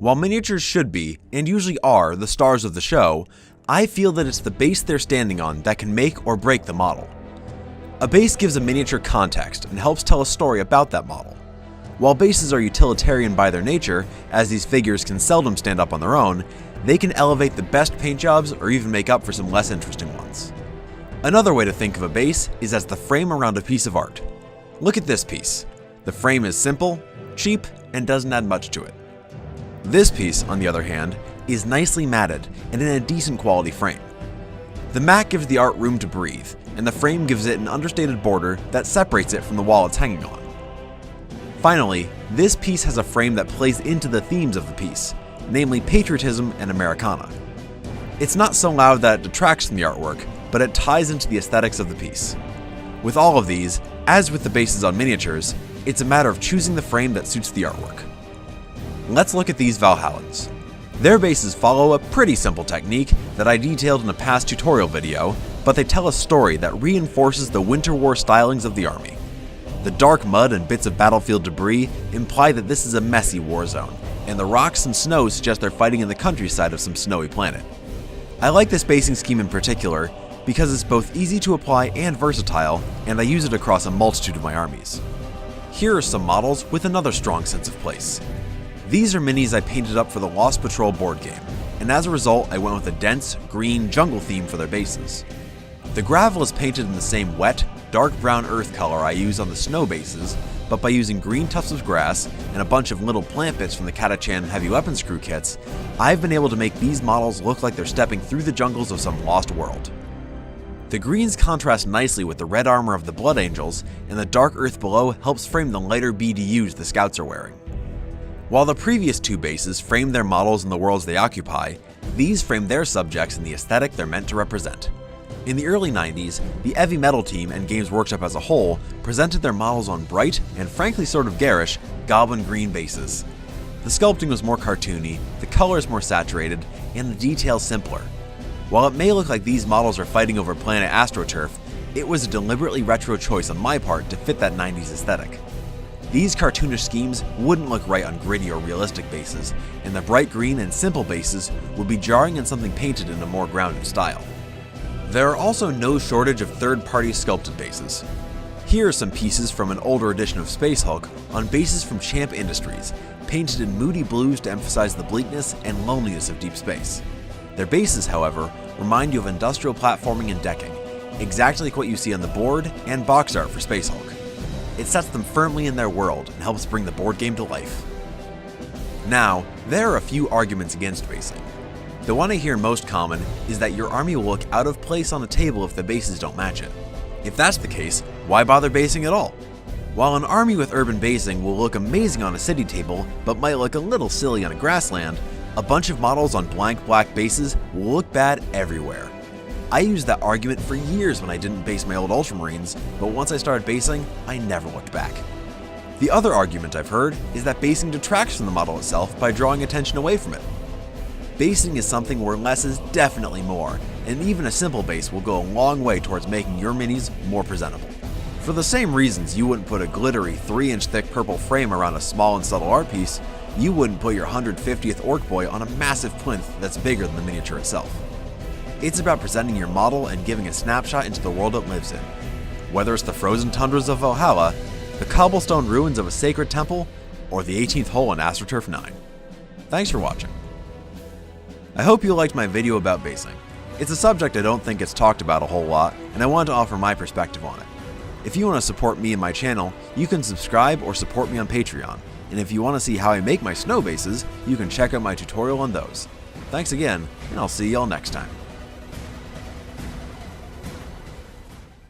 While miniatures should be, and usually are, the stars of the show, I feel that it's the base they're standing on that can make or break the model. A base gives a miniature context and helps tell a story about that model. While bases are utilitarian by their nature, as these figures can seldom stand up on their own, they can elevate the best paint jobs or even make up for some less interesting ones. Another way to think of a base is as the frame around a piece of art. Look at this piece. The frame is simple, cheap, and doesn't add much to it. This piece, on the other hand, is nicely matted and in a decent quality frame. The mat gives the art room to breathe, and the frame gives it an understated border that separates it from the wall it's hanging on. Finally, this piece has a frame that plays into the themes of the piece, namely patriotism and Americana. It's not so loud that it detracts from the artwork, but it ties into the aesthetics of the piece. With all of these, as with the bases on miniatures, it's a matter of choosing the frame that suits the artwork. Let's look at these Valhallans. Their bases follow a pretty simple technique that I detailed in a past tutorial video, but they tell a story that reinforces the Winter War stylings of the army. The dark mud and bits of battlefield debris imply that this is a messy war zone, and the rocks and snow suggest they're fighting in the countryside of some snowy planet. I like this basing scheme in particular because it's both easy to apply and versatile, and I use it across a multitude of my armies. Here are some models with another strong sense of place. These are minis I painted up for the Lost Patrol board game, and as a result I went with a dense, green jungle theme for their bases. The gravel is painted in the same wet, dark brown earth color I use on the snow bases, but by using green tufts of grass and a bunch of little plant bits from the Catachan heavy weapons crew kits, I've been able to make these models look like they're stepping through the jungles of some lost world. The greens contrast nicely with the red armor of the Blood Angels, and the dark earth below helps frame the lighter BDUs the scouts are wearing. While the previous two bases frame their models in the worlds they occupy, these frame their subjects in the aesthetic they're meant to represent. In the early 90s, the Heavy Metal team and Games Workshop as a whole presented their models on bright, and frankly sort of garish, goblin green bases. The sculpting was more cartoony, the colors more saturated, and the details simpler. While it may look like these models are fighting over planet AstroTurf, it was a deliberately retro choice on my part to fit that 90s aesthetic. These cartoonish schemes wouldn't look right on gritty or realistic bases, and the bright green and simple bases would be jarring on something painted in a more grounded style. There are also no shortage of third-party sculpted bases. Here are some pieces from an older edition of Space Hulk on bases from Champ Industries, painted in moody blues to emphasize the bleakness and loneliness of deep space. Their bases, however, remind you of industrial platforming and decking, exactly like what you see on the board and box art for Space Hulk. It sets them firmly in their world and helps bring the board game to life. Now, there are a few arguments against basing. The one I hear most common is that your army will look out of place on a table if the bases don't match it. If that's the case, why bother basing at all? While an army with urban basing will look amazing on a city table, but might look a little silly on a grassland, a bunch of models on blank black bases will look bad everywhere. I used that argument for years when I didn't base my old Ultramarines, but once I started basing, I never looked back. The other argument I've heard is that basing detracts from the model itself by drawing attention away from it. Basing is something where less is definitely more, and even a simple base will go a long way towards making your minis more presentable. For the same reasons you wouldn't put a glittery 3-inch thick purple frame around a small and subtle art piece, you wouldn't put your 150th Orc Boy on a massive plinth that's bigger than the miniature itself. It's about presenting your model and giving a snapshot into the world it lives in. Whether it's the frozen tundras of Valhalla, the cobblestone ruins of a sacred temple, or the 18th hole in AstroTurf 9. Thanks for watching. I hope you liked my video about basing. It's a subject I don't think gets talked about a whole lot, and I wanted to offer my perspective on it. If you want to support me and my channel, you can subscribe or support me on Patreon, and if you want to see how I make my snow bases, you can check out my tutorial on those. Thanks again, and I'll see y'all next time.